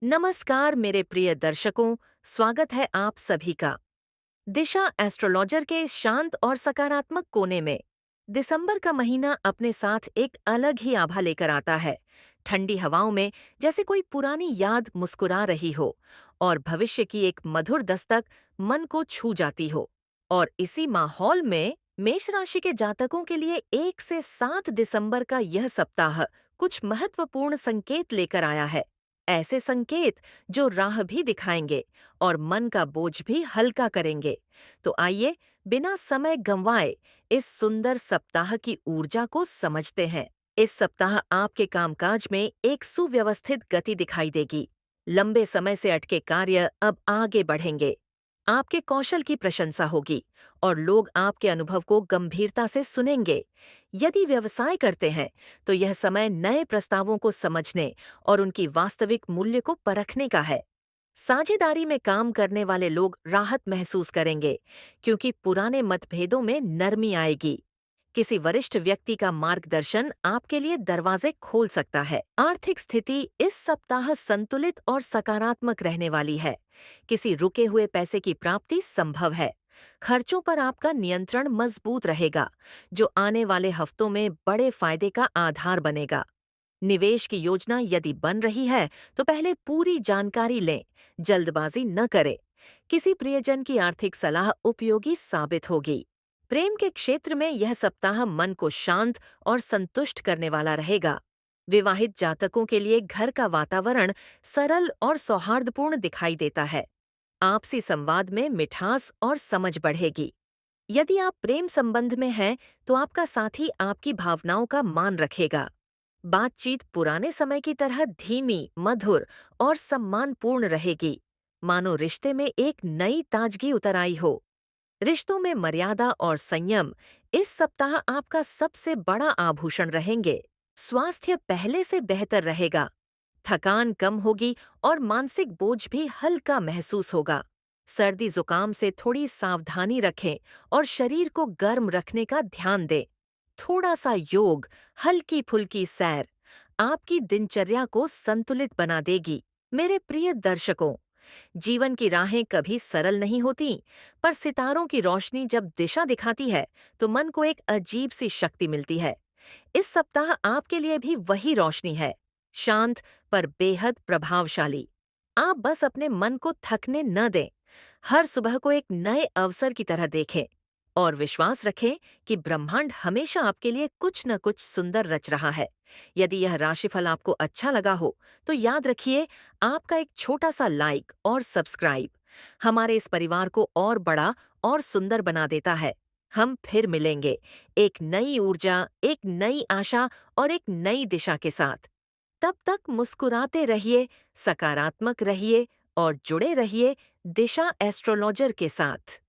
नमस्कार मेरे प्रिय दर्शकों, स्वागत है आप सभी का। दिशा एस्ट्रोलॉजर के इस शांत और सकारात्मक कोने में दिसंबर का महीना अपने साथ एक अलग ही आभा लेकर आता है। ठंडी हवाओं में जैसे कोई पुरानी याद मुस्कुरा रही हो और भविष्य की एक मधुर दस्तक मन को छू जाती हो। और इसी माहौल में मेष राशि के जातकों के लिए 1 से 7 दिसंबर का यह सप्ताह कुछ महत्वपूर्ण संकेत लेकर आया है। ऐसे संकेत जो राह भी दिखाएंगे और मन का बोझ भी हल्का करेंगे। तो आइए बिना समय गंवाए इस सुंदर सप्ताह की ऊर्जा को समझते हैं। इस सप्ताह आपके कामकाज में एक सुव्यवस्थित गति दिखाई देगी। लंबे समय से अटके कार्य अब आगे बढ़ेंगे। आपके कौशल की प्रशंसा होगी और लोग आपके अनुभव को गंभीरता से सुनेंगे। यदि व्यवसाय करते हैं तो यह समय नए प्रस्तावों को समझने और उनकी वास्तविक मूल्य को परखने का है। साझेदारी में काम करने वाले लोग राहत महसूस करेंगे क्योंकि पुराने मतभेदों में नरमी आएगी। किसी वरिष्ठ व्यक्ति का मार्गदर्शन आपके लिए दरवाजे खोल सकता है। आर्थिक स्थिति इस सप्ताह संतुलित और सकारात्मक रहने वाली है। किसी रुके हुए पैसे की प्राप्ति संभव है। खर्चों पर आपका नियंत्रण मजबूत रहेगा, जो आने वाले हफ्तों में बड़े फायदे का आधार बनेगा। निवेश की योजना यदि बन रही है तो पहले पूरी जानकारी लें, जल्दबाजी न करें। किसी प्रियजन की आर्थिक सलाह उपयोगी साबित होगी। प्रेम के क्षेत्र में यह सप्ताह मन को शांत और संतुष्ट करने वाला रहेगा। विवाहित जातकों के लिए घर का वातावरण सरल और सौहार्दपूर्ण दिखाई देता है। आपसी संवाद में मिठास और समझ बढ़ेगी। यदि आप प्रेम संबंध में हैं तो आपका साथी आपकी भावनाओं का मान रखेगा। बातचीत पुराने समय की तरह धीमी, मधुर और सम्मानपूर्ण रहेगी, मानो रिश्ते में एक नई ताजगी उतर आई हो। रिश्तों में मर्यादा और संयम इस सप्ताह आपका सबसे बड़ा आभूषण रहेंगे। स्वास्थ्य पहले से बेहतर रहेगा। थकान कम होगी और मानसिक बोझ भी हल्का महसूस होगा। सर्दी जुकाम से थोड़ी सावधानी रखें और शरीर को गर्म रखने का ध्यान दें। थोड़ा सा योग, हल्की फुल्की सैर आपकी दिनचर्या को संतुलित बना देगी। मेरे प्रिय दर्शकों, जीवन की राहें कभी सरल नहीं होती, पर सितारों की रोशनी जब दिशा दिखाती है तो मन को एक अजीब सी शक्ति मिलती है। इस सप्ताह आपके लिए भी वही रोशनी है, शांत पर बेहद प्रभावशाली। आप बस अपने मन को थकने न दें। हर सुबह को एक नए अवसर की तरह देखें और विश्वास रखें कि ब्रह्मांड हमेशा आपके लिए कुछ न कुछ सुंदर रच रहा है। यदि यह राशिफल आपको अच्छा लगा हो तो याद रखिए, आपका एक छोटा सा लाइक और सब्सक्राइब हमारे इस परिवार को और बड़ा और सुंदर बना देता है। हम फिर मिलेंगे एक नई ऊर्जा, एक नई आशा और एक नई दिशा के साथ। तब तक मुस्कुराते रहिए, सकारात्मक रहिए और जुड़े रहिए दिशा एस्ट्रोलॉजर के साथ।